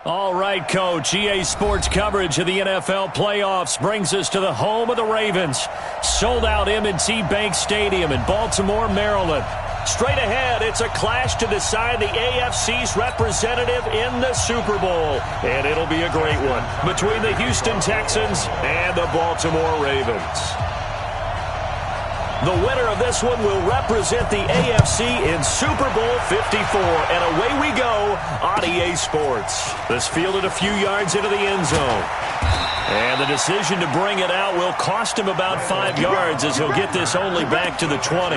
All right, Coach. EA Sports coverage of the NFL playoffs brings us to the home of the Ravens. Sold-out M&T Bank Stadium in Baltimore, Maryland. Straight ahead, it's a clash to decide the AFC's representative in the Super Bowl. And it'll be a great one between the Houston Texans and the Baltimore Ravens. The winner of this one will represent the AFC in Super Bowl 54. And away we go on EA Sports. This fielded a few yards into the end zone. And the decision to bring it out will cost him about 5 yards as he'll get this only back to the 20.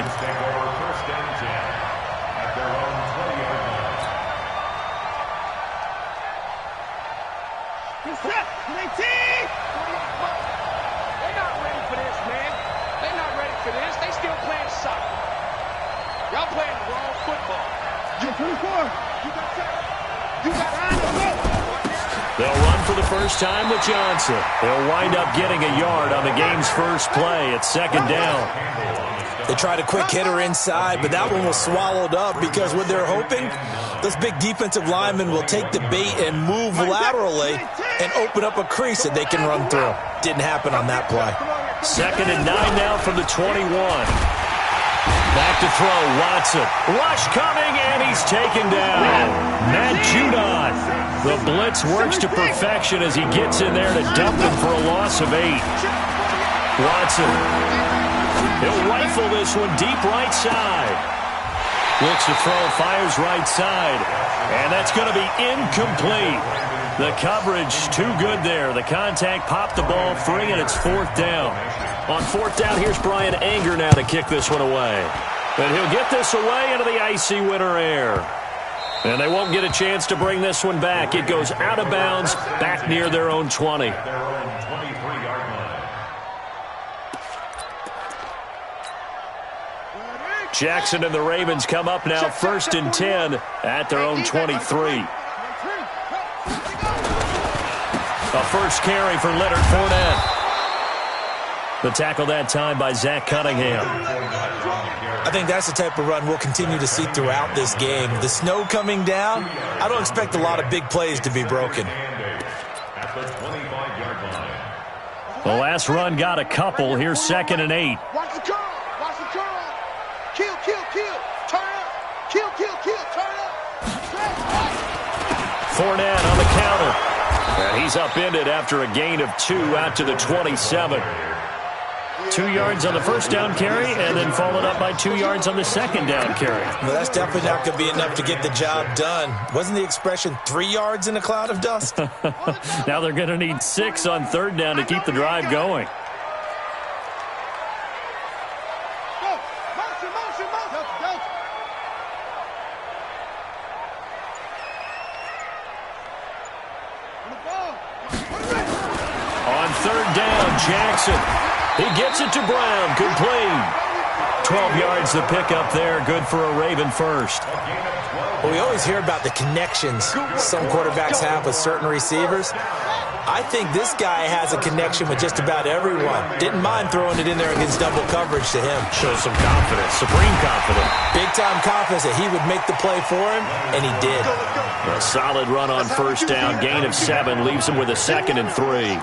They'll run for the first time with Johnson. They'll wind up getting a yard on the game's first play at second down. They tried a quick hitter inside, but that one was swallowed up because what they're hoping, those big defensive linemen will take the bait and move laterally and open up a crease that they can run through. Didn't happen on that play. 2nd and 9 now from the 21. Back to throw, Watson. Rush coming, and he's taken down. Matt Judon. The blitz works to perfection as he gets in there to dump him for a loss of 8. Watson. He'll rifle this one deep right side. Looks to throw, fires right side. And that's going to be incomplete. The coverage too good there. The contact popped the ball free, and it's 4th down. On 4th down, here's Brian Anger now to kick this one away. And he'll get this away into the icy winter air. And they won't get a chance to bring this one back. It goes out of bounds, back near their own 20. Jackson and the Ravens come up now 1st and 10 at their own 23. A first carry for Leonard Fournette. The tackle that time by Zach Cunningham. I think that's the type of run we'll continue to see throughout this game. The snow coming down, I don't expect a lot of big plays to be broken. The last run got a couple. Here's 2nd and 8. Watch the curl. Watch the curl. Kill, kill, kill. Turn up. Kill, kill, kill. Turn up. Fournette on the counter. And he's upended after a gain of 2 out to the 27. 2 yards on the first down carry, and then followed up by 2 yards on the second down carry. Well, that's definitely not going to be enough to get the job done. Wasn't the expression 3 yards in a cloud of dust? Now they're going to need 6 on 3rd down to keep the drive going. On 3rd down, Jackson. He gets it to Brown. Complete. 12 yards the pickup there. Good for a Raven first. Well, we always hear about the connections some quarterbacks have with certain receivers. I think this guy has a connection with just about everyone. Didn't mind throwing it in there against double coverage to him. Shows some confidence, supreme confidence. Big-time confidence that he would make the play for him, and he did. A solid run on 1st down. Gain of 7 leaves him with a 2nd and 3.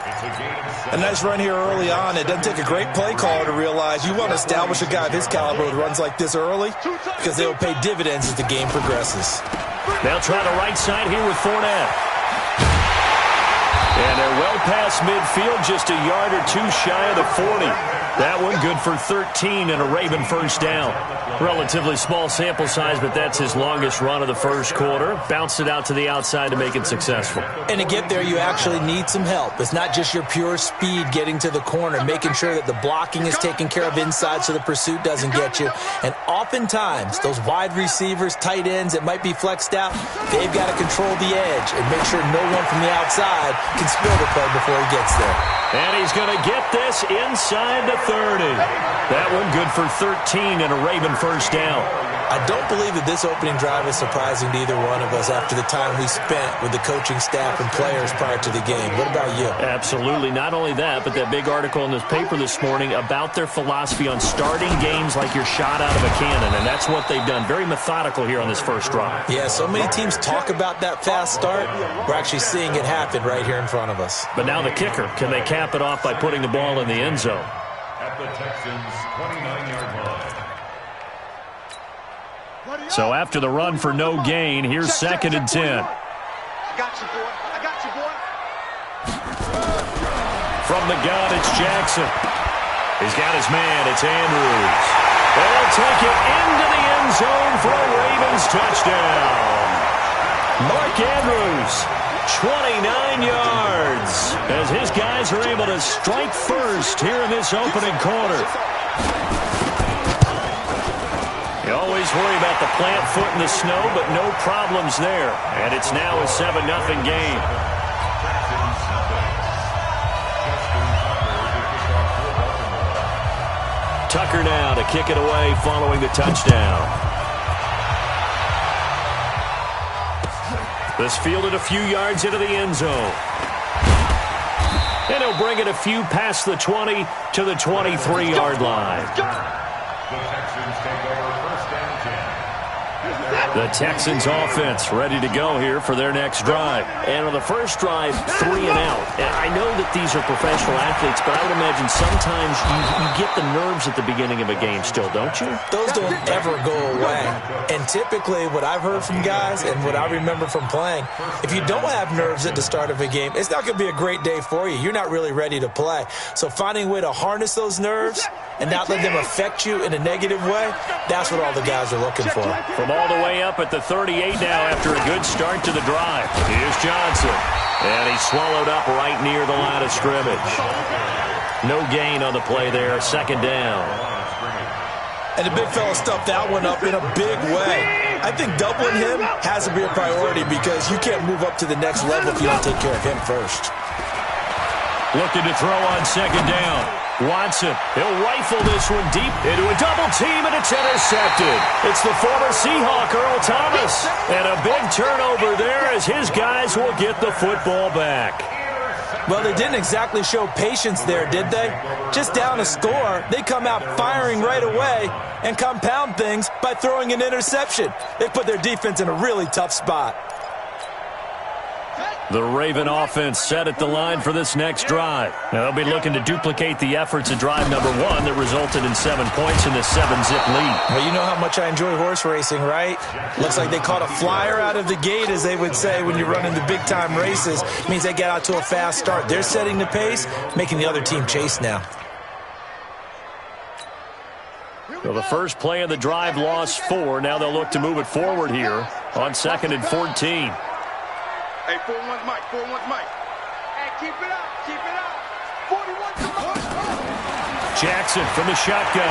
A nice run here early on. It doesn't take a great play caller to realize you want to establish a guy of his caliber with runs like this early because they will pay dividends as the game progresses. They'll try the right side here with Fournette. And they're well past midfield, just a yard or 2 shy of the 40. That one good for 13 and a Raven first down. Relatively small sample size, but that's his longest run of the first quarter. Bounced it out to the outside to make it successful. And to get there, you actually need some help. It's not just your pure speed getting to the corner, making sure that the blocking is taken care of inside so the pursuit doesn't get you. And oftentimes, those wide receivers, tight ends that might be flexed out, they've got to control the edge and make sure no one from the outside can spill the play before he gets there. And he's going to get this inside the 30. That one good for 13 and a Raven first down. I don't believe that this opening drive is surprising to either one of us after the time we spent with the coaching staff and players prior to the game. What about you? Absolutely. Not only that, but that big article in this paper this morning about their philosophy on starting games like you're shot out of a cannon, and that's what they've done. Very methodical here on this first drive. Yeah, so many teams talk about that fast start. We're actually seeing it happen right here in front of us. But now the kicker. Can they cap it off by putting the ball in the end zone? At the Texans' 29-yard line. So after the run for no gain, here's second and 10. I got you, boy. I got you, boy. From the gun, it's Jackson. He's got his man. It's Andrews. They'll take it into the end zone for a Ravens touchdown. Mark Andrews, 29 yards, as his guys are able to strike first here in this opening quarter. You always worry about the plant foot in the snow, but no problems there. And it's now a 7-0 game. Tucker now to kick it away following the touchdown. This fielded a few yards into the end zone. And he'll bring it a few past the 20 to the 23-yard line. The Texans take over first and 10. The Texans offense ready to go here for their next drive. And on the first drive, 3 and out. And I know that these are professional athletes, but I would imagine sometimes you get the nerves at the beginning of a game still, don't you? Those don't ever go away. And typically what I've heard from guys and what I remember from playing, if you don't have nerves at the start of a game, it's not going to be a great day for you. You're not really ready to play. So finding a way to harness those nerves and not let them affect you in a negative way, that's what all the guys are looking for. From all the way up at the 38 now after a good start to the drive. Here's Johnson. And he's swallowed up right near the line of scrimmage. No gain on the play there. Second down. And the big fella stuffed that one up in a big way. I think doubling him has to be a priority because you can't move up to the next level if you don't take care of him first. Looking to throw on second down. Watson, he'll rifle this one deep into a double team, and it's intercepted. It's the former Seahawk, Earl Thomas. And a big turnover there as his guys will get the football back. Well, they didn't exactly show patience there, did they? Just down a score, they come out firing right away and compound things by throwing an interception. They put their defense in a really tough spot. The Raven offense set at the line for this next drive. Now they'll be looking to duplicate the efforts of drive number 1 that resulted in 7 points in this 7-zip lead. Well, you know how much I enjoy horse racing, right? Looks like they caught a flyer out of the gate, as they would say when you're running the big-time races. It means they get out to a fast start. They're setting the pace, making the other team chase now. So the first play of the drive lost 4. Now they'll look to move it forward here on 2nd and 14. Hey, 4-1's Mike, 4-1's Mike. Hey, keep it up, keep it up. 41's Mike. Jackson from the shotgun.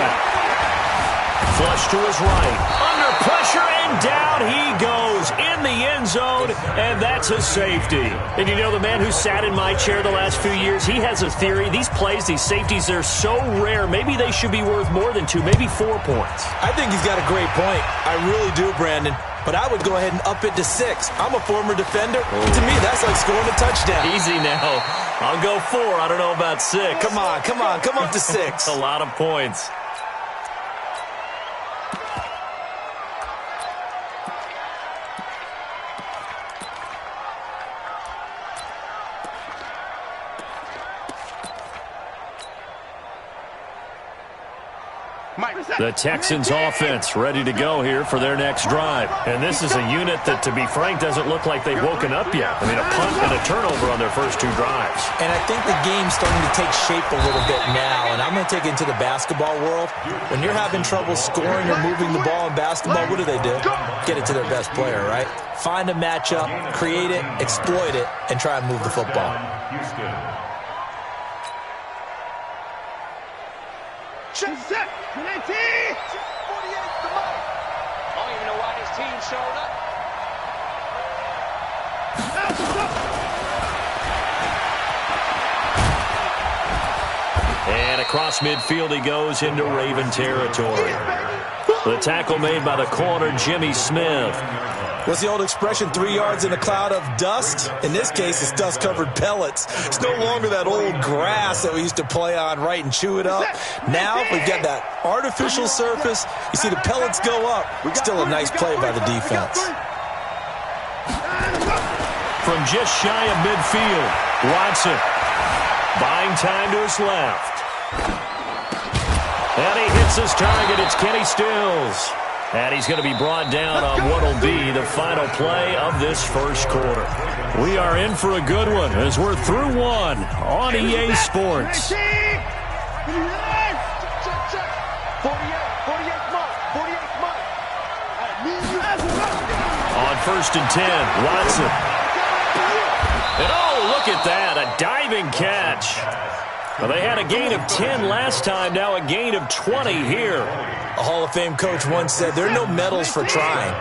Flush to his right. Under pressure, and down he goes in the end zone, and that's a safety. And you know, the man who sat in my chair the last few years, he has a theory. These plays, these safeties, they're so rare. Maybe they should be worth more than 2, maybe 4 points. I think he's got a great point. I really do, Brandon. But I would go ahead and up it to 6. I'm a former defender. To me, that's like scoring a touchdown. Easy now. I'll go 4. I don't know about 6. Come on, come on. Come up to 6. A lot of points. The Texans offense ready to go here for their next drive. And this is a unit that, to be frank, doesn't look like they've woken up yet. I mean, a punt and a turnover on their first 2 drives. And I think the game's starting to take shape a little bit now. And I'm going to take it into the basketball world. When you're having trouble scoring or moving the ball in basketball, what do? Get it to their best player, right? Find a matchup, create it, exploit it, and try and move the football. Set. 19. 48 to Mike. I don't even know why this team showed up. And across midfield he goes into Raven territory. The tackle made by the corner, Jimmy Smith. What's the old expression, 3 yards in a cloud of dust? In this case, it's dust-covered pellets. It's no longer that old grass that we used to play on, right, and chew it up. Now we've got that artificial surface. You see the pellets go up. Still a nice play by the defense. From just shy of midfield, Watson buying time to his left. And he hits his target. It's Kenny Stills. And he's going to be brought down on what will be the final play of this first quarter. We are in for a good one as we're through one on EA Sports. On 1st and 10, Watson. And oh, look at that, a diving catch. Well, they had a gain of 10 last time, now a gain of 20 here. A Hall of Fame coach once said, there are no medals for trying.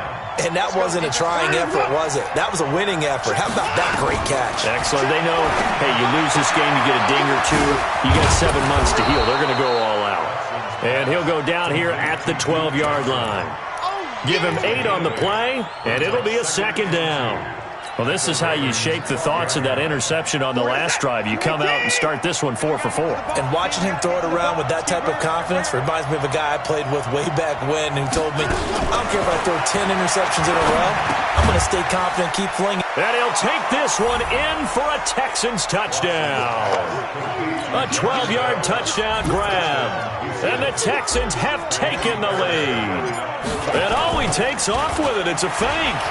And that wasn't a trying effort, was it? That was a winning effort. How about that great catch? Excellent. They know, hey, you lose this game, you get a ding or two. You got 7 months to heal. They're going to go all out. And he'll go down here at the 12-yard line. Give him 8 on the play, and it'll be a 2nd down. Well, this is how you shake the thoughts of that interception on the last drive. You come out and start this one 4 for 4. And watching him throw it around with that type of confidence reminds me of a guy I played with way back when who told me, I don't care if I throw 10 interceptions in a row. I'm going to stay confident, keep flinging. And he'll take this one in for a Texans touchdown. A 12-yard touchdown grab. And the Texans have taken the lead. And oh, he takes off with it. It's a fake.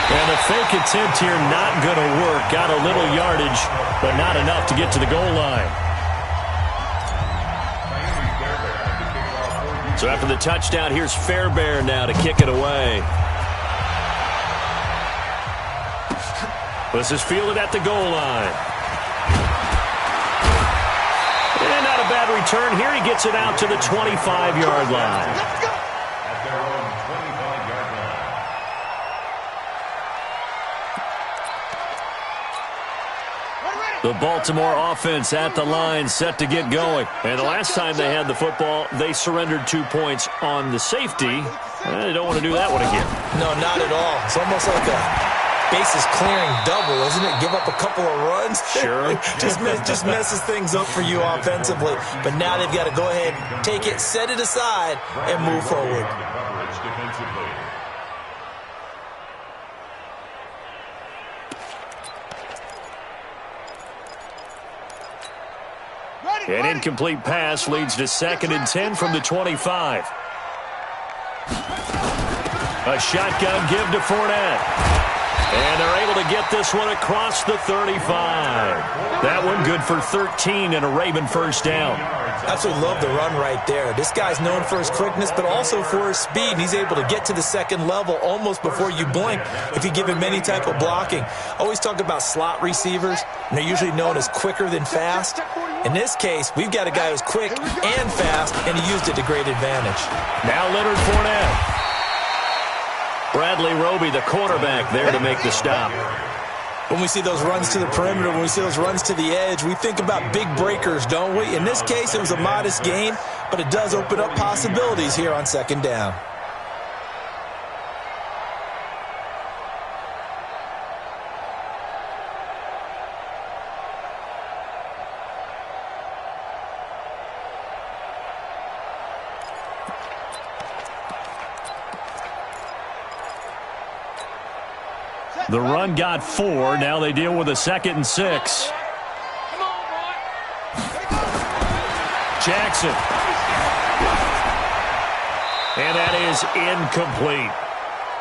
And the fake attempt here not going to work. Got a little yardage, but not enough to get to the goal line. So after the touchdown, here's Fairbairn now to kick it away. This is fielded at the goal line. And not a bad return here. He gets it out to the 25-yard line. The Baltimore offense at the line, set to get going. And the last time they had the football, they surrendered 2 points on the safety. They don't want to do that one again. No, not at all. It's almost like a bases clearing double, isn't it? Give up a couple of runs. Sure. just messes things up for you offensively. But now they've got to go ahead, take it, set it aside, and move forward. An incomplete pass leads to 2nd and 10 from the 25. A shotgun give to Fournette. And they're able to get this one across the 35. That one good for 13 and a Raven first down. Absolutely love the run right there. This guy's known for his quickness, but also for his speed. And he's able to get to the 2nd level almost before you blink if you give him any type of blocking. Always talk about slot receivers, and they're usually known as quicker than fast. In this case, we've got a guy who's quick and fast, and he used it to great advantage. Now Leonard Fournette. Bradley Roby, the quarterback, there to make the stop. When we see those runs to the perimeter, when we see those runs to the edge, we think about big breakers, don't we? In this case, it was a modest gain, but it does open up possibilities here on 2nd down. The run got 4. Now they deal with a 2nd and 6. Jackson. And that is incomplete.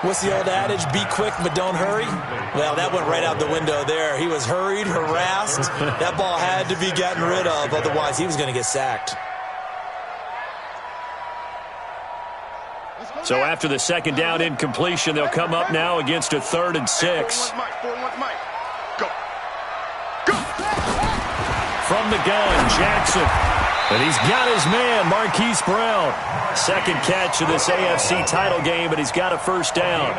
What's the old adage? Be quick, but don't hurry? Well, that went right out the window there. He was hurried, harassed. That ball had to be gotten rid of. Otherwise, he was going to get sacked. So after the 2nd down incompletion, they'll come up now against a 3rd and 6. Go. From the gun, Jackson. And he's got his man, Marquise Brown. Second catch of this AFC title game, and he's got a first down.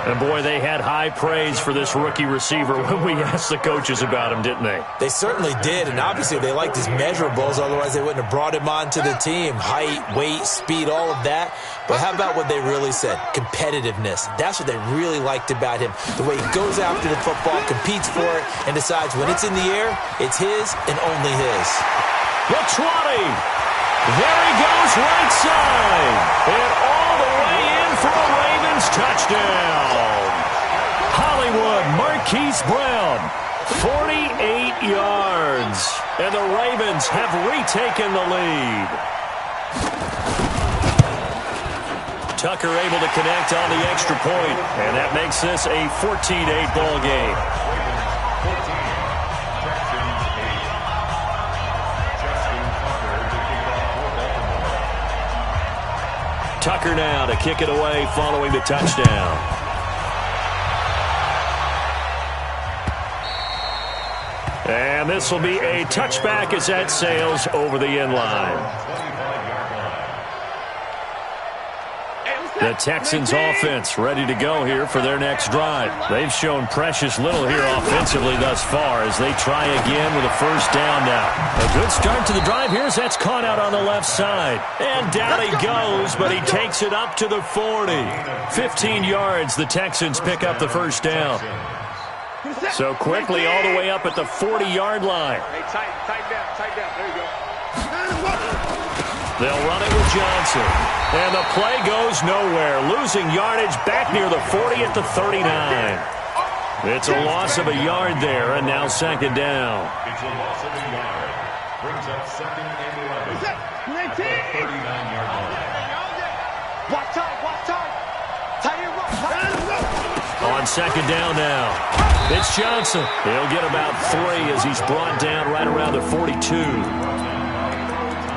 And, boy, they had high praise for this rookie receiver when we asked the coaches about him, didn't they? They certainly did, and obviously they liked his measurables. Otherwise, they wouldn't have brought him onto the team. Height, weight, speed, all of that. But how about what they really said? Competitiveness. That's what they really liked about him. The way he goes after the football, competes for it, and decides when it's in the air, it's his and only his. The 20. There he goes, right side. And all the way in for a RavenS touchdown. Hollywood Marquise Brown, 48 yards. And the Ravens have retaken the lead. Tucker able to connect on the extra point, and that makes this a 14-8 ball game. Tucker now to kick it away following the touchdown. And this will be a touchback as that sails over the end line. The Texans offense ready to go here for their next drive. They've shown precious little here offensively thus far as they try again with a first down now. A good start to the drive here as that's caught out on the left side. And down he goes, but he takes it up to the 40. 15 yards, the Texans pick up the first down. So quickly all the way up at the 40-yard line. Hey, tighten down. There you go. They'll run it with Johnson. And the play goes nowhere. Losing yardage back near the 40 at the 39. It's a loss of a yard there, and now second down. It's a loss of a yard. Brings up second and 11. At the 39-yard line. Watch time. Tight end. On second down now. It's Johnson. He'll get about 3 as he's brought down right around the 42.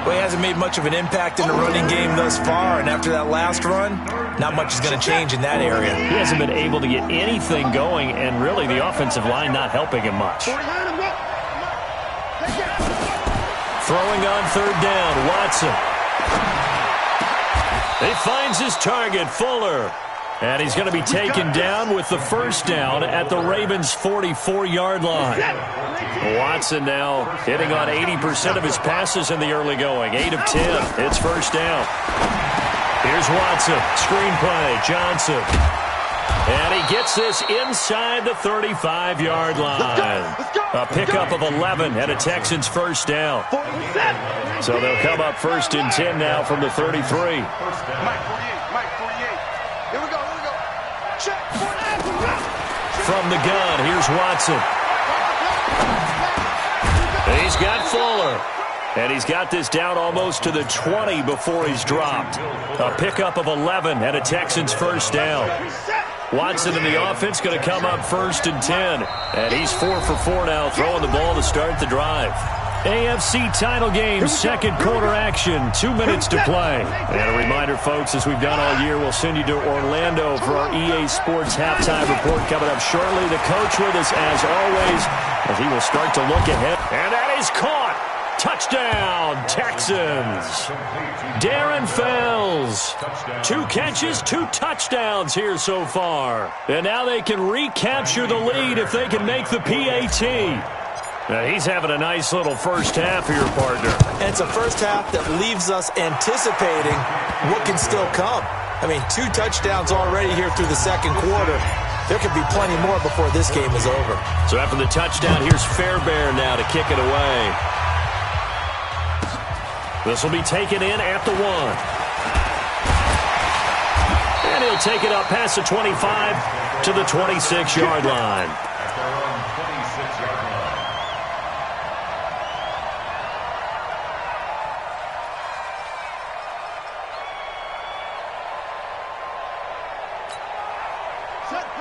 Well, he hasn't made much of an impact in the running game thus far, and after that last run, not much is going to change in that area. He hasn't been able to get anything going, and really the offensive line not helping him much. Throwing on third down, Watson. He finds his target, Fuller. And he's going to be taken down with the first down at the RavenS 44-yard line. Watson now hitting on 80% of his passes in the early going. 8 of 10. It's first down. Here's Watson. Screen play. Johnson. And he gets this inside the 35-yard line. A pickup of 11 and a Texans first down. So they'll come up first and 10 now from the 33. Mike 48. Here we go. Check. From the gun, here's Watson. He's got Fuller. And he's got this down almost to the 20 before he's dropped. A pickup of 11 and a Texans first down. Watson in the offense going to come up first and 10. And he's 4 for 4 now, throwing the ball to start the drive. AFC title game, second quarter action, 2 minutes to play. And a reminder, folks, as we've done all year, we'll send you to Orlando for our EA Sports halftime report coming up shortly. The coach with us, as always, as he will start to look ahead. And that is caught. Touchdown, Texans. Darren Fells. 2 catches, 2 touchdowns here so far. And now they can recapture the lead if they can make the PAT. Now he's having a nice little first half here, partner. And it's a first half that leaves us anticipating what can still come. I mean, 2 touchdowns already here through the second quarter. There could be plenty more before this game is over. So after the touchdown, here's Fairbairn now to kick it away. This will be taken in at the 1. And he'll take it up past the 25 to the 26-yard line. At their own 26-yard line.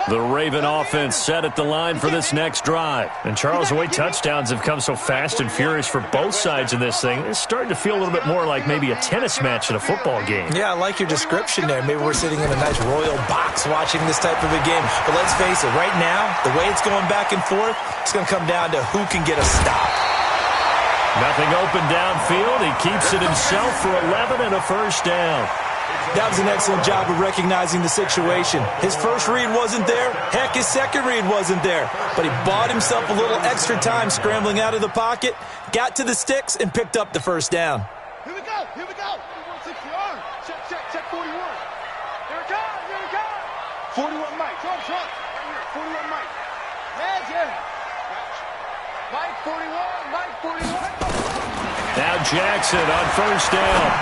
The Raven offense set at the line for this next drive. And Charles, the way touchdowns have come so fast and furious for both sides in this thing, it's starting to feel a little bit more like maybe a tennis match in a football game. Yeah, I like your description there. Maybe we're sitting in a nice royal box watching this type of a game. But let's face it, right now, the way it's going back and forth, it's going to come down to who can get a stop. Nothing open downfield. He keeps it himself for 11 and a first down. That was an excellent job of recognizing the situation. His first read wasn't there. Heck, his second read wasn't there. But he bought himself a little extra time scrambling out of the pocket, got to the sticks, and picked up the first down. Here we go. 160. Check 41. Here it comes. 41 Mike. Trump. Right here. 41 Mike. Yeah. Mike 41. Now Jackson on first down.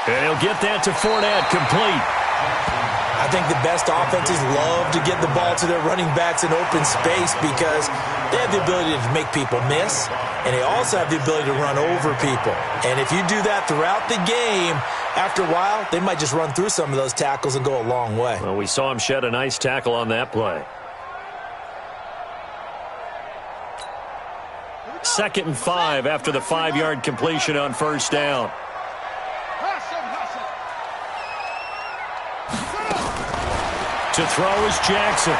And he'll get that to Fournette, complete. I think the best offenses love to get the ball to their running backs in open space because they have the ability to make people miss, and they also have the ability to run over people. And if you do that throughout the game, after a while, they might just run through some of those tackles and go a long way. Well, we saw him shed a nice tackle on that play. 2nd and 5 after the 5-yard completion on first down. To throw is Jackson.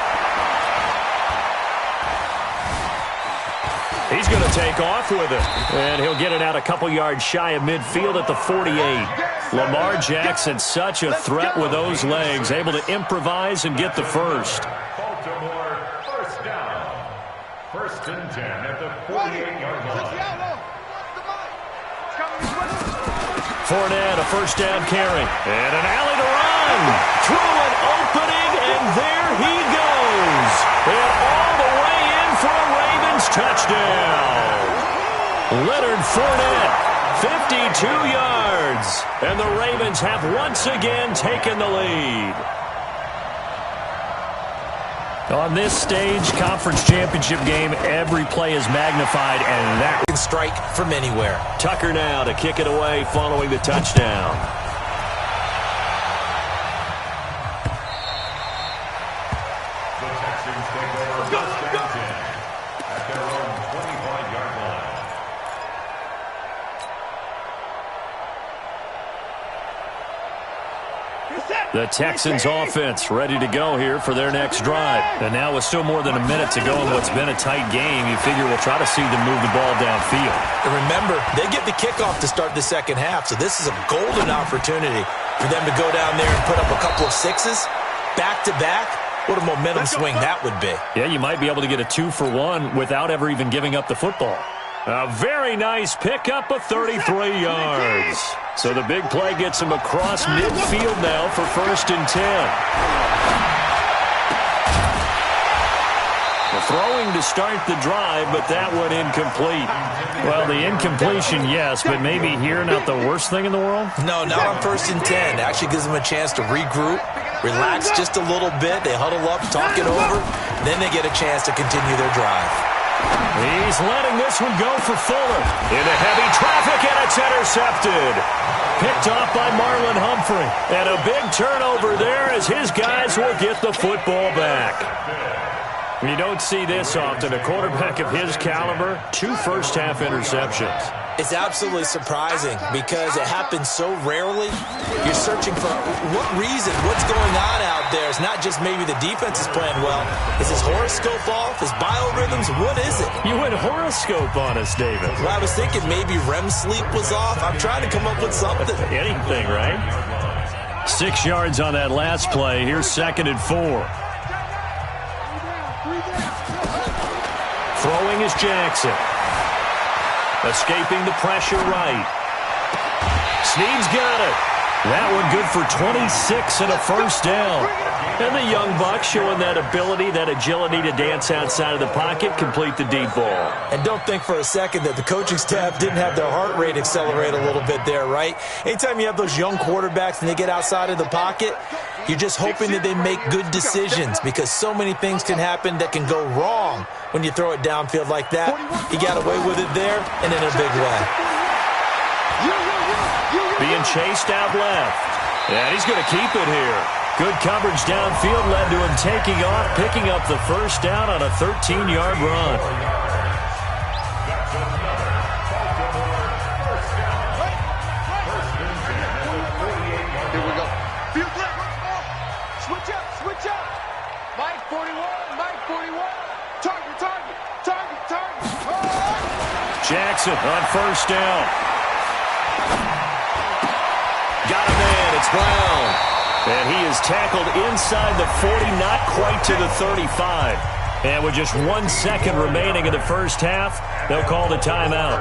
He's going to take off with it. And he'll get it out a couple yards shy of midfield at the 48. Lamar Jackson, such a threat with those legs, able to improvise and get the first. Baltimore, first down. 1st and 10 at the 48-yard line. Fournette, a first down carry. And an alley to run. Through an opening, and there he goes. And all the way in for a Ravens touchdown. Leonard Fournette, 52 yards. And the Ravens have once again taken the lead. On this stage, conference championship game, every play is magnified, and that Can strike from anywhere. Tucker now to kick it away following the touchdown. The Texans take over 1st and 10 at their own 25-yard line. The Texans offense ready to go here for their next drive. And now with still more than a minute to go in what's been a tight game, you figure we'll try to see them move the ball downfield. And remember, they get the kickoff to start the second half, so this is a golden opportunity for them to go down there and put up a couple of sixes back-to-back. What a momentum swing that would be. Yeah, you might be able to get a 2-for-1 without ever even giving up the football. A very nice pickup of 33 yards. So the big play gets him across midfield now for 1st and 10. The throwing to start the drive, but that one incomplete. Well, the incompletion, yes, but maybe here not the worst thing in the world? No, not on 1st and 10. Actually gives them a chance to regroup, relax just a little bit. They huddle up, talk it over, then they get a chance to continue their drive. He's letting this one go for Fuller. Into heavy traffic, and it's intercepted. Picked off by Marlon Humphrey. And a big turnover there as his guys will get the football back. You don't see this often. A quarterback of his caliber, 2 first-half interceptions. It's absolutely surprising because it happens so rarely. You're searching for what reason, what's going on out there. It's not just maybe the defense is playing well. Is his horoscope off? His biorhythms? What is it? You went horoscope on us, David. Well, I was thinking maybe REM sleep was off. I'm trying to come up with something. Anything, right? 6 yards on that last play. Here's 2nd and 4. Throwing is Jackson. Escaping the pressure right. Snead's got it. That one good for 26 and a first down. And the young buck showing that ability, that agility to dance outside of the pocket, complete the deep ball. And don't think for a second that the coaching staff didn't have their heart rate accelerate a little bit there, right? Anytime you have those young quarterbacks and they get outside of the pocket, you're just hoping that they make good decisions because so many things can happen that can go wrong when you throw it downfield like that. He got away with it there and in a big way. Being chased out left. And he's going to keep it here. Good coverage downfield led to him taking off, picking up the first down on a 13-yard run. Here we go. Switch up. Mike 41. Target. Jackson on first down. Got a man. It's Brown. And he is tackled inside the 40, not quite to the 35. And with just 1 second remaining in the first half, they'll call the timeout.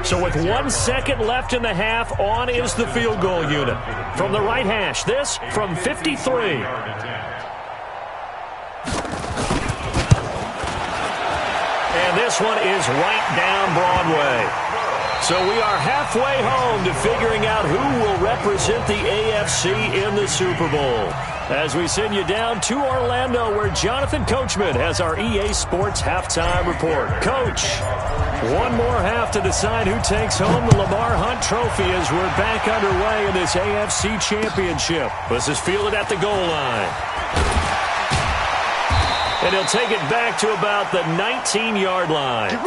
So with 1 second left in the half, on is the field goal unit. From the right hash, this from 53. And this one is right down Broadway. So we are halfway home to figuring out who will represent the AFC in the Super Bowl. As we send you down to Orlando, where Jonathan Coachman has our EA Sports Halftime Report. Coach, one more half to decide who takes home the Lamar Hunt Trophy as we're back underway in this AFC Championship. This is fielded at the goal line. And he'll take it back to about the 19-yard line.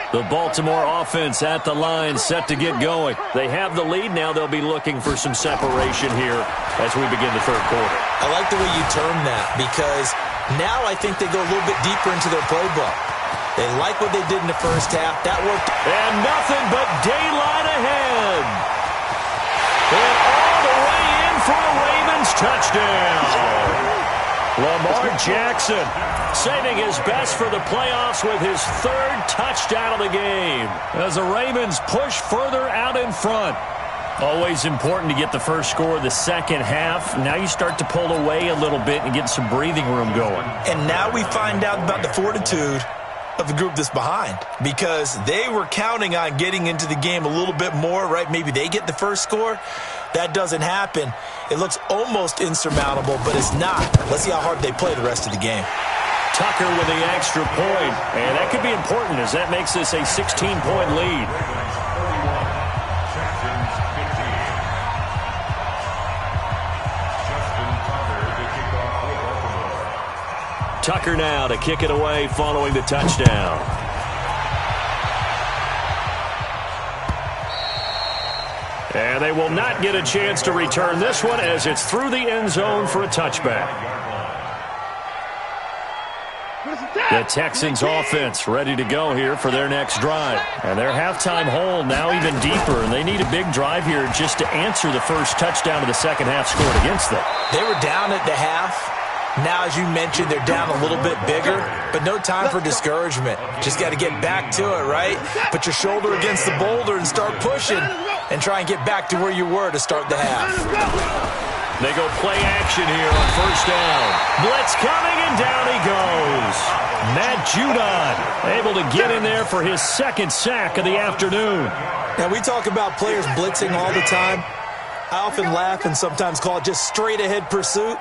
The Baltimore offense at the line, set to get going. They have the lead. Now they'll be looking for some separation here as we begin the third quarter. I like the way you term that, because now I think they go a little bit deeper into their playbook. They like what they did in the first half. That worked. And nothing but daylight ahead. And all the way in for a Ravens touchdown. Lamar Jackson saving his best for the playoffs with his third touchdown of the game as the Ravens push further out in front. Always important to get the first score of the second half. Now you start to pull away a little bit and get some breathing room going. And now we find out about the fortitude of the group that's behind, because they were counting on getting into the game a little bit more, right? Maybe they get the first score. That doesn't happen. It looks almost insurmountable, but it's not. Let's see how hard they play the rest of the game. Tucker with the extra point, and that could be important as that makes this a 16-point lead. Tucker now to kick it away following the touchdown. And they will not get a chance to return this one as it's through the end zone for a touchback. The Texans offense ready to go here for their next drive. And their halftime hole now even deeper, and they need a big drive here just to answer the first touchdown of the second half scored against them. They were down at the half. Now, as you mentioned, they're down a little bit bigger, but no time for discouragement. Just got to get back to it, right? Put your shoulder against the boulder and start pushing and try and get back to where you were to start the half. They go play action here on first down. Blitz coming, and down he goes. Matt Judon able to get in there for his second sack of the afternoon. Now, we talk about players blitzing all the time. I often laugh and sometimes call it just straight-ahead pursuit.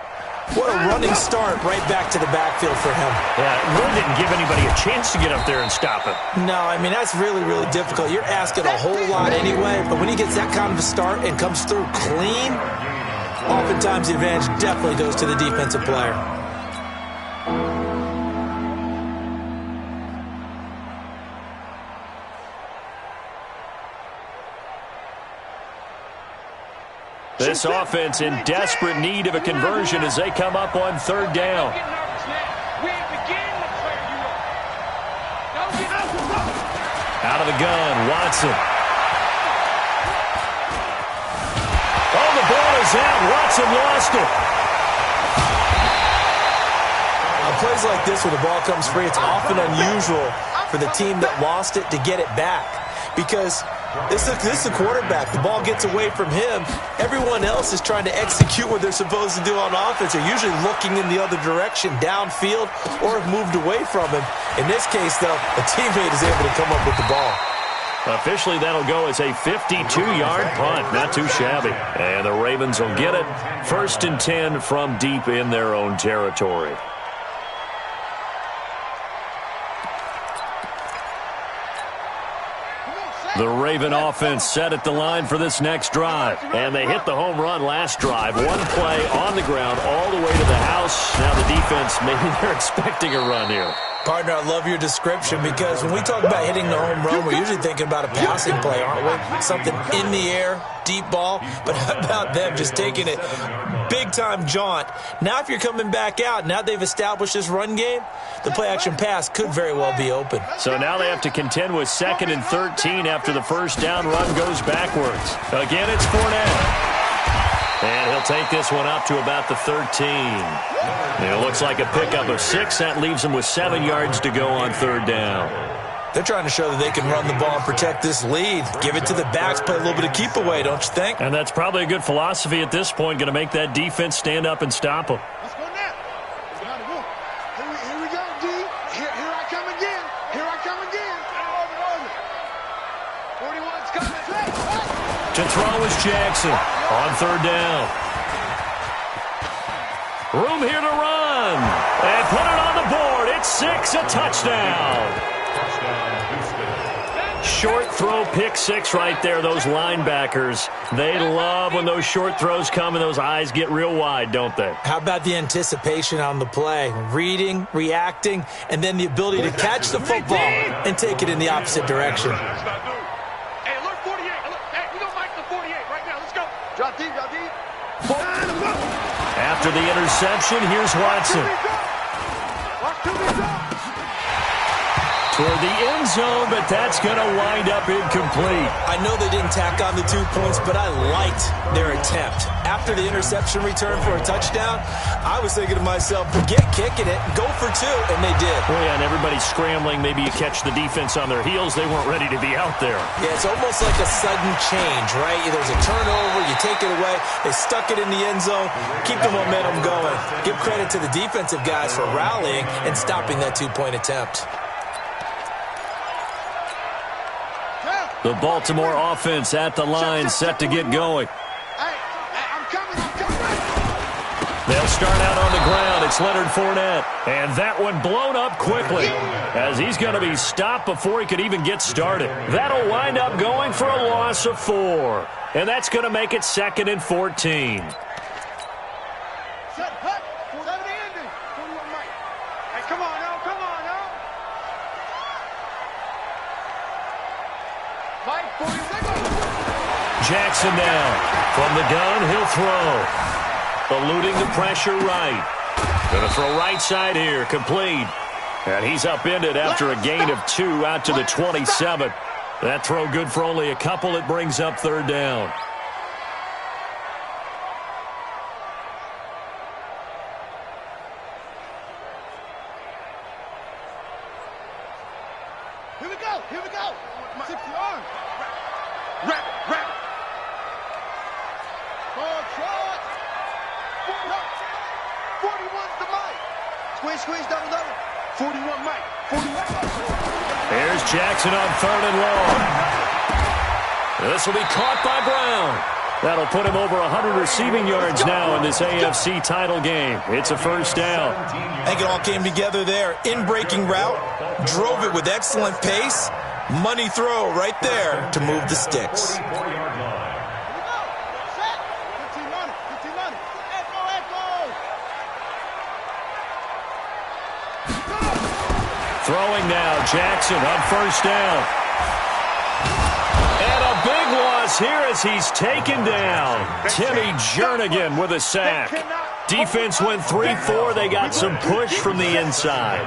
What a running start right back to the backfield for him. Yeah, it really didn't give anybody a chance to get up there and stop him. No, I mean, that's really, really difficult. You're asking a whole lot anyway, but when he gets that kind of a start and comes through clean, oftentimes the advantage definitely goes to the defensive player. This offense in desperate need of a conversion as they come up on third down. Out of the gun, Watson. Oh, the ball is out. Watson lost it. On plays like this where the ball comes free, it's often unusual for the team that lost it to get it back, because this is the quarterback. The ball gets away from him. Everyone else is trying to execute what they're supposed to do on offense. They're usually looking in the other direction, downfield, or have moved away from him. In this case, though, a teammate is able to come up with the ball. Officially, that'll go as a 52-yard punt. Not too shabby. And the Ravens will get it. 1st and 10 from deep in their own territory. The Raven offense set at the line for this next drive. And they hit the home run last drive. One play on the ground all the way to the house. Now the defense, maybe they're expecting a run here. Partner, I love your description because when we talk about hitting the home run, we're usually thinking about a passing play, aren't we? Something in the air, deep ball. But how about them just taking it big-time jaunt? Now if you're coming back out, now they've established this run game, the play-action pass could very well be open. So now they have to contend with 2nd and 13 after the first down run goes backwards. Again, it's Fournette. And he'll take this one up to about the 13. And it looks like a pickup of 6. That leaves him with 7 yards to go on 3rd down. They're trying to show that they can run the ball and protect this lead. Give it to the backs, play a little bit of keep away, don't you think? And that's probably a good philosophy at this point, going to make that defense stand up and stop them. Let's go now. Here we go, D. Here I come again. Here I come again. 41's coming. To throw is Jackson on 3rd down. Room here to run. And put it on the board. It's 6, a touchdown. Short throw, pick 6 right there. Those linebackers, they love when those short throws come and those eyes get real wide, don't they? How about the anticipation on the play? Reading, reacting, and then the ability to catch the football and take it in the opposite direction. Hey, alert 48. Hey, we gonna Mike the 48 right now. Let's go. Drop deep, drop deep. After the interception, here's Watson. Watch to me, go. Toward the end zone, but that's going to wind up incomplete. I know they didn't tack on the 2 points, but I liked their attempt. After the interception return for a touchdown, I was thinking to myself, forget kicking it, go for 2, and they did. Well, yeah, and everybody's scrambling. Maybe you catch the defense on their heels. They weren't ready to be out there. Yeah, it's almost like a sudden change, right? There's a turnover, you take it away, they stuck it in the end zone, keep the momentum going. Give credit to the defensive guys for rallying and stopping that 2-point attempt. The Baltimore offense at the line, set to get going. Hey, I'm coming. They'll start out on the ground. It's Leonard Fournette. And that one blown up quickly as he's going to be stopped before he could even get started. That'll wind up going for a loss of 4. And that's going to make it 2nd and 14. Set, hut, 7 ending. 41 Mike. Hey, come on now. Mike, 40 seconds. Jackson now. From the gun, he'll throw. Eluding the pressure right. Going to throw right side here. Complete. And he's upended after a gain of 2 out to the 27. That throw good for only a couple. It brings up 3rd down. Here we go. 60 on. Wrap. Short. 41's the Mike. Squeeze, double. 41 Mike. 41. Here's Jackson on 3rd and long. This will be caught by Brown. That'll put him over 100 receiving yards now in this AFC title game. It's a 1st down. I think it all came together there. In-breaking route, drove it with excellent pace. Money throw right there to move the sticks. Throwing now, Jackson on 1st down. And a big loss here as he's taken down. Timmy Jernigan with a sack. Defense went 3-4. They got some push from the inside.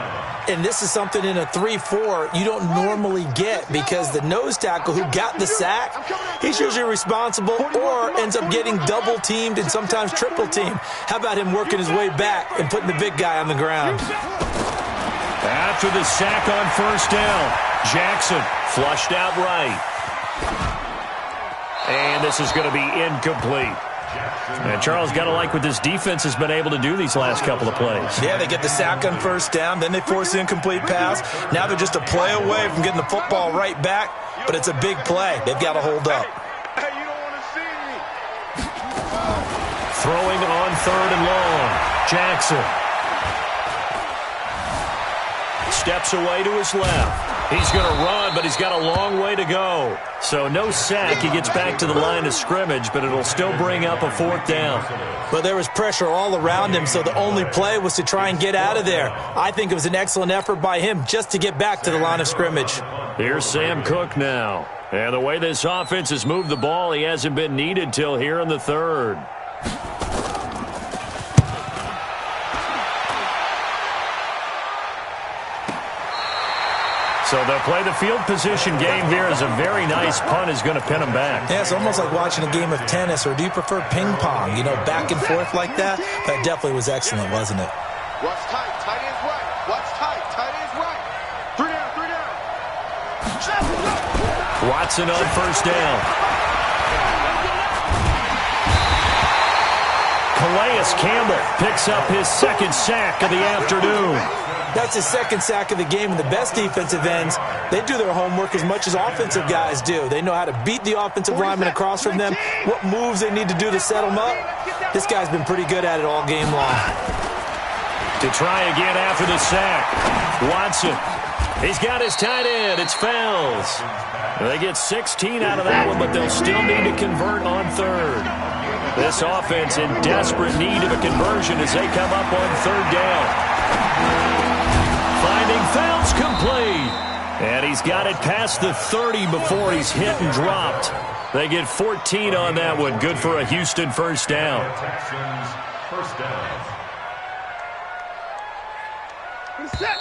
And this is something in a 3-4 you don't normally get because the nose tackle who got the sack, he's usually responsible or ends up getting double-teamed and sometimes triple-teamed. How about him working his way back and putting the big guy on the ground? After the sack on 1st down, Jackson flushed out right. And this is going to be incomplete. And Charles, got to like what this defense has been able to do these last couple of plays. Yeah, they get the sack on 1st down, then they force the incomplete pass. Now they're just a play away from getting the football right back, but it's a big play. They've got to hold up. Hey, you don't want to see me. Throwing on 3rd and long, Jackson. Steps away to his left. He's going to run, but he's got a long way to go. So no sack. He gets back to the line of scrimmage, but it'll still bring up a 4th down. But there was pressure all around him, so the only play was to try and get out of there. I think it was an excellent effort by him just to get back to the line of scrimmage. Here's Sam Cook now. And the way this offense has moved the ball, he hasn't been needed till here in the 3rd. So they'll play the field position game here as a very nice punt is going to pin them back. Yeah, it's almost like watching a game of tennis, or do you prefer ping pong? You know, back and forth like that? That definitely was excellent, wasn't it? What's tight? Tight ends right. What's tight? Tight ends right. 3 down. Watson on 1st down. Calais Campbell picks up his 2nd sack of the afternoon. That's his 2nd sack of the game, and the best defensive ends, they do their homework as much as offensive guys do. They know how to beat the offensive lineman across from them, what moves they need to do to set them up. This guy's been pretty good at it all game long. To try again after the sack, Watson. He's got his tight end. It's Fells. They get 16 out of that one, but they'll still need to convert on 3rd. This offense in desperate need of a conversion as they come up on 3rd down. Finding Fells complete. And he's got it past the 30 before he's hit and dropped. They get 14 on that one. Good for a Houston 1st down. Texans, 1st down.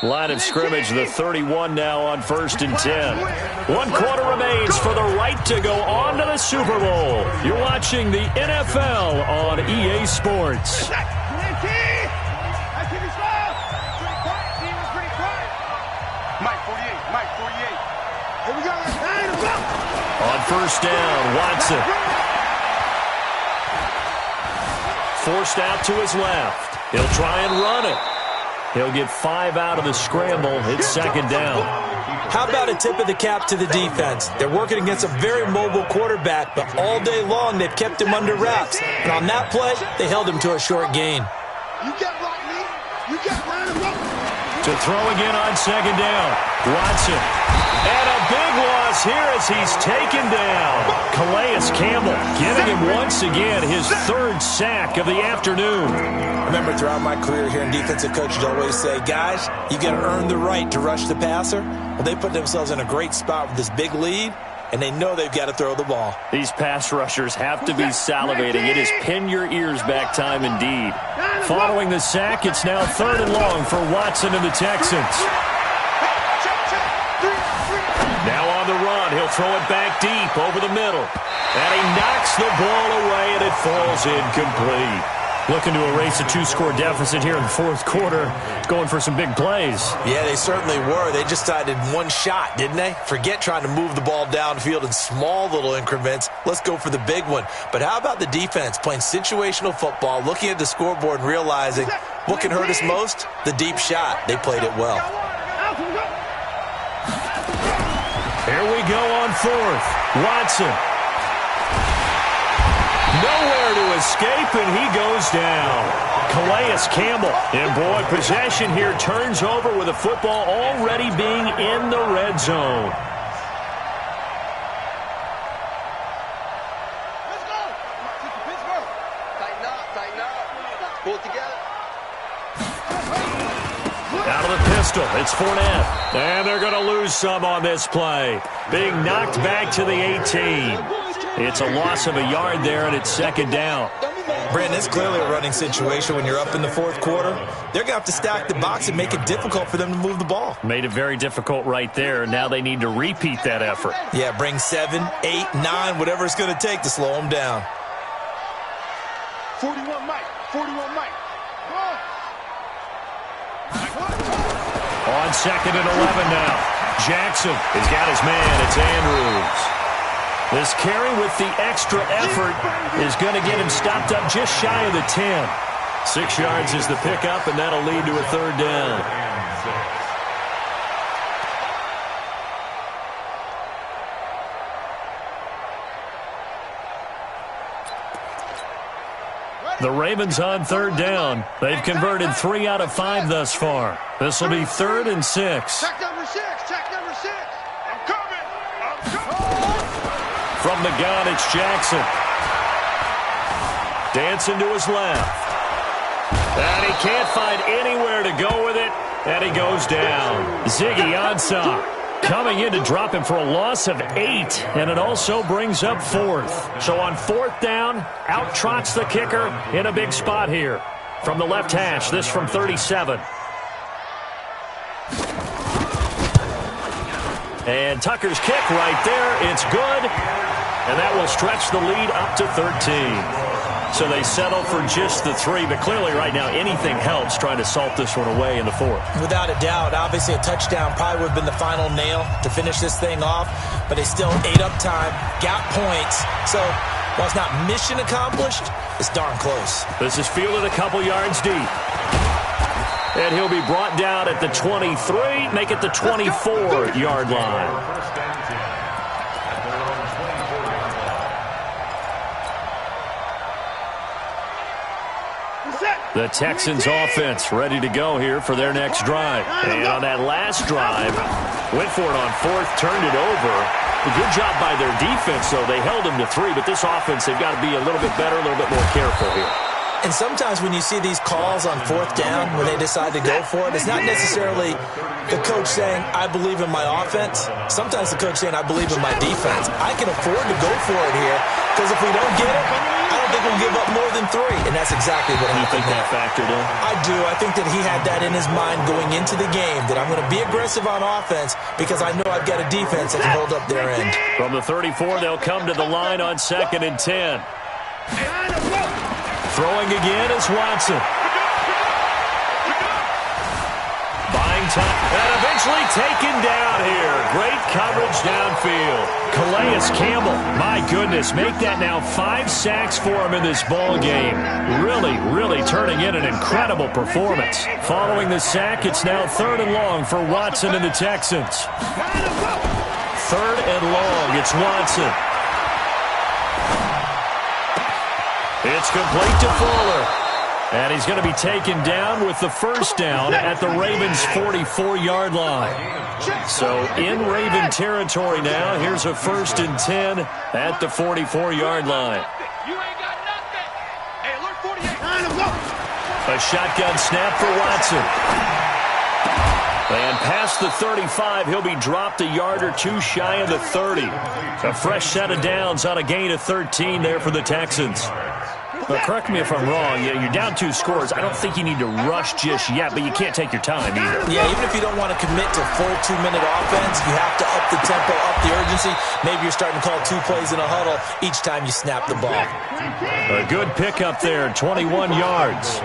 Line of scrimmage, the 31 now on 1st and 10. 1 quarter remains for the right to go on to the Super Bowl. You're watching the NFL on EA Sports. On 1st down, Watson. Forced out to his left. He'll try and run it. He'll get 5 out of the scramble. It's 2nd down. How about a tip of the cap to the defense? They're working against a very mobile quarterback, but all day long they've kept him under wraps. And on that play, they held him to a short gain. You get right, Lee. You get right. To throw again on 2nd down. Watson. And a big loss here as he's taken down. Calais Campbell giving him once again his 3rd sack of the afternoon. Remember, throughout my career here in defensive coaches always say, guys, you got to earn the right to rush the passer. Well, they put themselves in a great spot with this big lead, and they know they've got to throw the ball. These pass rushers have to be salivating. It is pin your ears back time indeed. Following the sack, it's now 3rd and long for Watson and the Texans. Now on the run, he'll throw it back deep over the middle. And he knocks the ball away, and it falls incomplete. Looking to erase a 2-score deficit here in the 4th quarter, going for some big plays. Yeah, they certainly were. They just decided one shot, didn't they? Forget trying to move the ball downfield in small little increments. Let's go for the big one. But how about the defense playing situational football, looking at the scoreboard and realizing what can hurt us most? The deep shot. They played it well. Here we go on 4th. Watson. Nowhere to escape, and he goes down. Calais Campbell. And, boy, possession here turns over with the football already being in the red zone. Let's go. Pittsburgh. Tighten up. Tighten up. Pull it together. Out of the pistol, it's Fournette. And they're going to lose some on this play. Being knocked back to the 18. It's a loss of a yard there, and it's 2nd down. Brandon, it's clearly a running situation when you're up in the 4th quarter. They're going to have to stack the box and make it difficult for them to move the ball. Made it very difficult right there. Now they need to repeat that effort. Yeah, bring 7, 8, 9, whatever it's going to take to slow them down. 41 Mike. 41 Mike. On 2nd and 11 now. Jackson has got his man. It's Andrews. This carry with the extra effort is going to get him stopped up just shy of the 10. 6 yards is the pickup, and that'll lead to a 3rd down. The Ravens on 3rd down. They've converted 3 out of 5 thus far. This will be 3rd and 6. Check number 6. Check number 6. From the gun, it's Jackson. Dancing to his left. And he can't find anywhere to go with it. And he goes down. Ziggy Ansah coming in to drop him for a loss of 8. And it also brings up 4th. So on 4th down, out trots the kicker in a big spot here. From the left hash, this from 37. And Tucker's kick right there. It's good. And that will stretch the lead up to 13. So they settle for just the 3, but clearly right now anything helps trying to salt this one away in the 4th. Without a doubt, obviously a touchdown probably would have been the final nail to finish this thing off, but they still ate up time, got points. So while it's not mission accomplished, it's darn close. This is fielded a couple yards deep. And he'll be brought down at the 23, make it the 24-yard line. The Texans offense ready to go here for their next drive. And on that last drive, went for it on 4th, turned it over. A good job by their defense, though. They held them to 3, but this offense, they've got to be a little bit better, a little bit more careful here. And sometimes when you see these calls on 4th down, when they decide to go for it, it's not necessarily the coach saying, I believe in my offense. Sometimes the coach saying, I believe in my defense. I can afford to go for it here, because if we don't get it, I don't think we'll give up more than 3. And that's exactly what happened. You think that factored in? I do. I think that he had that in his mind going into the game, that I'm going to be aggressive on offense because I know I've got a defense that can hold up their end. From the 34, they'll come to the line on 2nd and 10. Throwing again is Watson. Buying time. And eventually taken down here. Great coverage downfield. Calais Campbell, my goodness, make that now 5 sacks for him in this ball game. Really turning in an incredible performance. Following the sack, it's now 3rd and long for Watson and the Texans. 3rd and long, it's Watson. It's complete to Fuller. And he's going to be taken down with the first down at the Ravens' 44-yard line. So in Raven territory now, here's a 1st and 10 at the 44-yard line. A shotgun snap for Watson. And past the 35, he'll be dropped a yard or 2 shy of the 30. A fresh set of downs on a gain of 13 there for the Texans. But correct me if I'm wrong, you're down 2 scores. I don't think you need to rush just yet, but you can't take your time either. Yeah, even if you don't want to commit to full 2-minute offense, you have to up the tempo, up the urgency. Maybe you're starting to call 2 plays in a huddle each time you snap the ball. A good pickup there, 21 yards.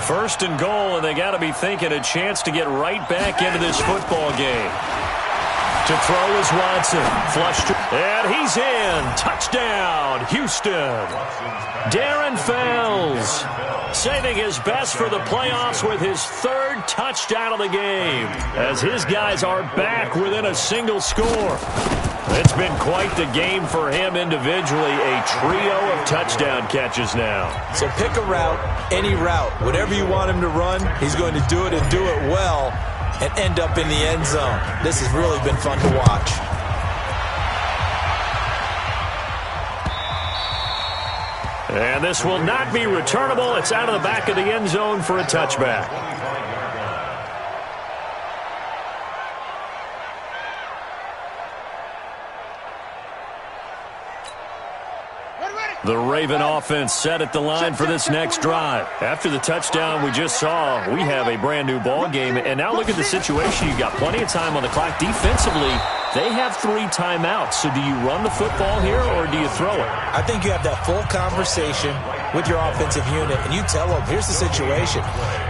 1st and goal, and they got to be thinking a chance to get right back into this football game. To throw is Watson. Flushed. And he's in. Touchdown, Houston. Darren Fells saving his best for the playoffs with his 3rd touchdown of the game as his guys are back within a single score. It's been quite the game for him individually. A trio of touchdown catches now. So pick a route, any route. Whatever you want him to run, he's going to do it and do it well and end up in the end zone. This has really been fun to watch. And this will not be returnable. It's out of the back of the end zone for a touchback. The Raven offense set at the line for this next drive. After the touchdown we just saw, we have a brand new ball game. And now look at the situation. You've got plenty of time on the clock. Defensively, they have 3 timeouts. So do you run the football here or do you throw it? I think you have that full conversation with your offensive unit, and you tell them, here's the situation.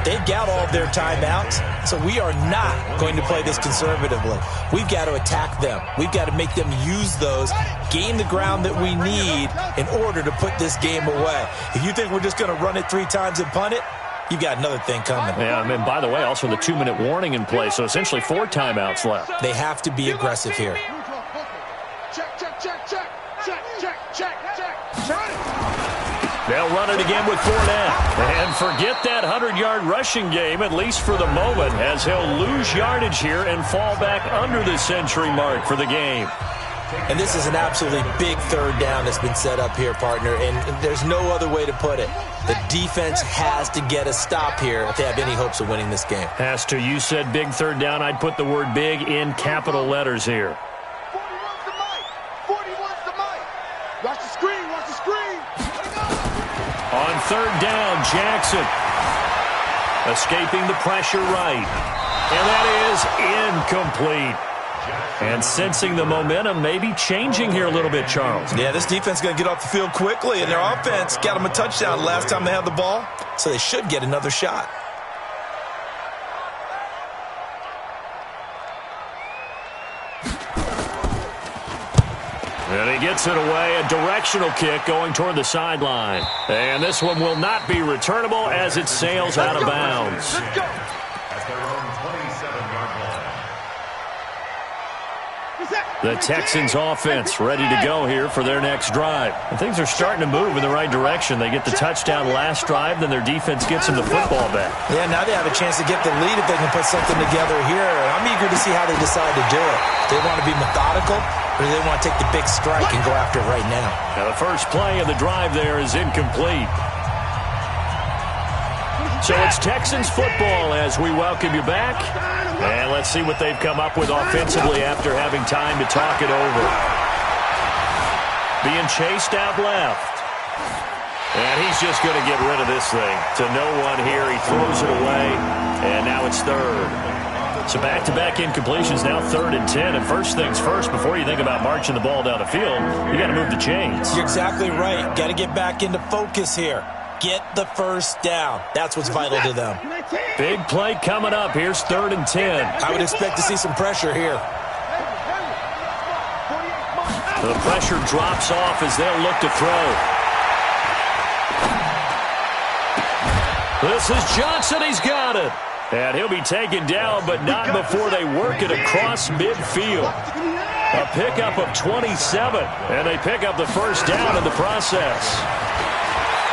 They've got all of their timeouts, so we are not going to play this conservatively. We've got to attack them. We've got to make them use those, gain the ground that we need in order to put this game away. If you think we're just going to run it 3 times and punt it, you've got another thing coming. Yeah, and by the way, also the 2-minute warning in play, so essentially 4 timeouts left. They have to be aggressive here. They'll run it again with Fournette. And forget that 100-yard rushing game, at least for the moment, as he'll lose yardage here and fall back under the century mark for the game. And this is an absolutely big third down that's been set up here, partner, and there's no other way to put it. The defense has to get a stop here if they have any hopes of winning this game. Has to. You said big third down. I'd put the word big in capital letters here. 41's the mic. 41's the mic. Watch the screen. Watch the screen. On third down, Jackson escaping the pressure right. And that is incomplete. And sensing the momentum maybe changing here a little bit, Charles. Yeah, this defense is going to get off the field quickly, and their offense got them a touchdown last time they had the ball, so they should get another shot. And he gets it away, a directional kick going toward the sideline. And this one will not be returnable as it sails out of bounds. Let's go. At their own 27-yard line. The Texans offense ready to go here for their next drive. And things are starting to move in the right direction. They get the touchdown last drive, then their defense gets them the football back. Yeah, now they have a chance to get the lead if they can put something together here. I'm eager to see how they decide to do it. Do they want to be methodical, or do they want to take the big strike and go after it right now? Now the first play of the drive there is incomplete. So it's Texans football as we welcome you back. And let's see what they've come up with offensively after having time to talk it over. Being chased out left. And he's just going to get rid of this thing. To no one here. He throws it away. And now it's third. So back-to-back incompletions, now 3rd and 10. And first things first, before you think about marching the ball down the field, you got to move the chains. You're exactly right. Got to get back into focus here. Get the first down. That's what's vital to them. Big play coming up. Here's 3rd and 10. I would expect to see some pressure here. The pressure drops off as they'll look to throw. This is Johnson. He's got it. And he'll be taken down, but not before they work it across midfield. A pickup of 27, and they pick up the first down in the process.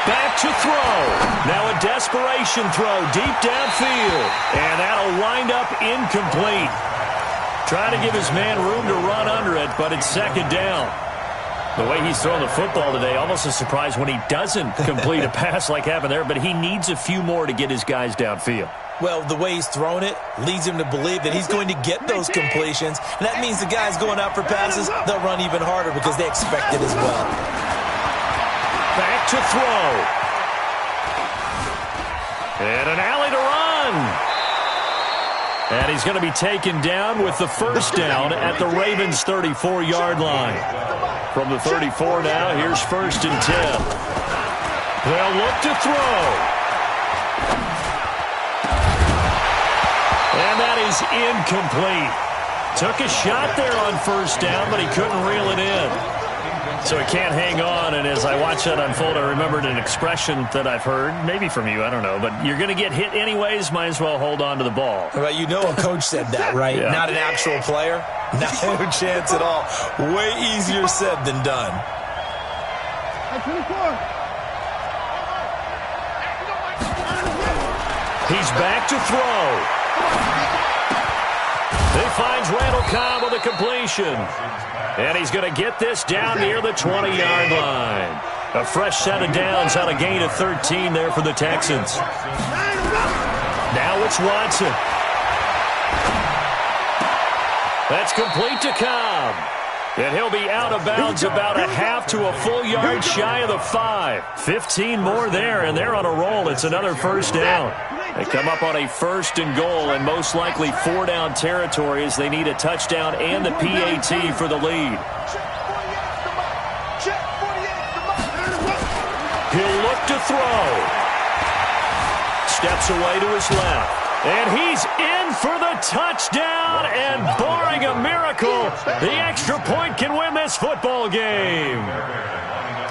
Back to throw. Now a desperation throw deep downfield. And that'll wind up incomplete. Trying to give his man room to run under it, but it's 2nd down. The way he's throwing the football today, almost a surprise when he doesn't complete a pass like happened there, but he needs a few more to get his guys downfield. Well, the way he's thrown it leads him to believe that he's going to get those completions. And that means the guys going out for passes, they'll run even harder because they expect it as well. Back to throw. And an alley to run. And he's going to be taken down with the first down at the Ravens' 34-yard line. From the 34 now, here's 1st and 10. They'll look to throw. And that is incomplete. Took a shot there on first down, but he couldn't reel it in. So he can't hang on, and as I watch that unfold, I remembered an expression that I've heard, maybe from you, I don't know, but you're going to get hit anyways, might as well hold on to the ball. Well, you know a coach said that, right? Yeah. Not an actual player. No chance at all. Way easier said than done. He's back to throw. He finds Randall Cobb with a completion. And he's going to get this down near the 20-yard line. A fresh set of downs on a gain of 13 there for the Texans. Now it's Watson. That's complete to Cobb. And he'll be out of bounds about a half to a full yard shy of the 5. 15 more there, and they're on a roll. It's another first down. They come up on a 1st and goal, and most likely 4-down territory as they need a touchdown and the PAT for the lead. He'll look to throw. Steps away to his left. And he's in for the touchdown, and barring a miracle, the extra point can win this football game.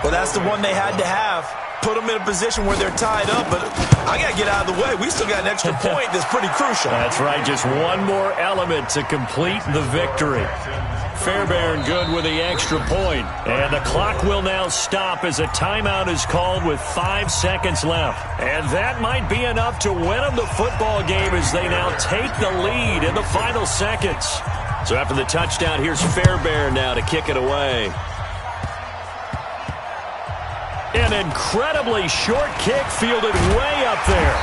Well, that's the one they had to have. Put them in a position where they're tied up, but I got to get out of the way. We still got an extra point that's pretty crucial. That's right, just one more element to complete the victory. Fairbairn good with the extra point. And the clock will now stop as a timeout is called with 5 seconds left. And that might be enough to win them the football game as they now take the lead in the final seconds. So after the touchdown, here's Fairbairn now to kick it away. An incredibly short kick fielded way up there.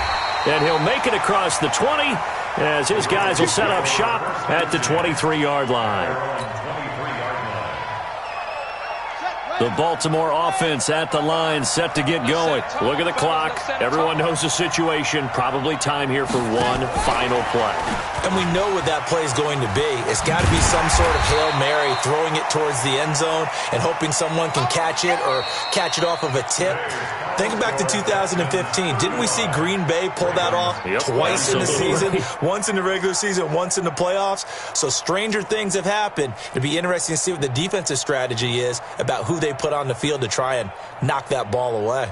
And he'll make it across the 20 as his guys will set up shop at the 23-yard line. The Baltimore offense at the line, set to get going. Look at the clock. Everyone knows the situation. Probably time here for one final play. And we know what that play is going to be. It's got to be some sort of Hail Mary, throwing it towards the end zone and hoping someone can catch it or catch it off of a tip. Think back to 2015. Didn't we see Green Bay pull that off twice in the season? Once in the regular season, once in the playoffs. So stranger things have happened. It'll be interesting to see what the defensive strategy is about who they put on the field to try and knock that ball away.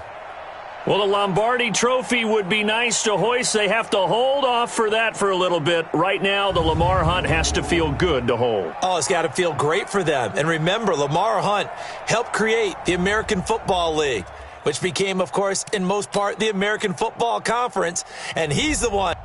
Well, the Lombardi Trophy would be nice to hoist. They have to hold off for that for a little bit. Right now, the Lamar Hunt has to feel good to hold. Oh, it's got to feel great for them. And remember, Lamar Hunt helped create the American Football League, which became, of course, in most part, the American Football Conference. And he's the one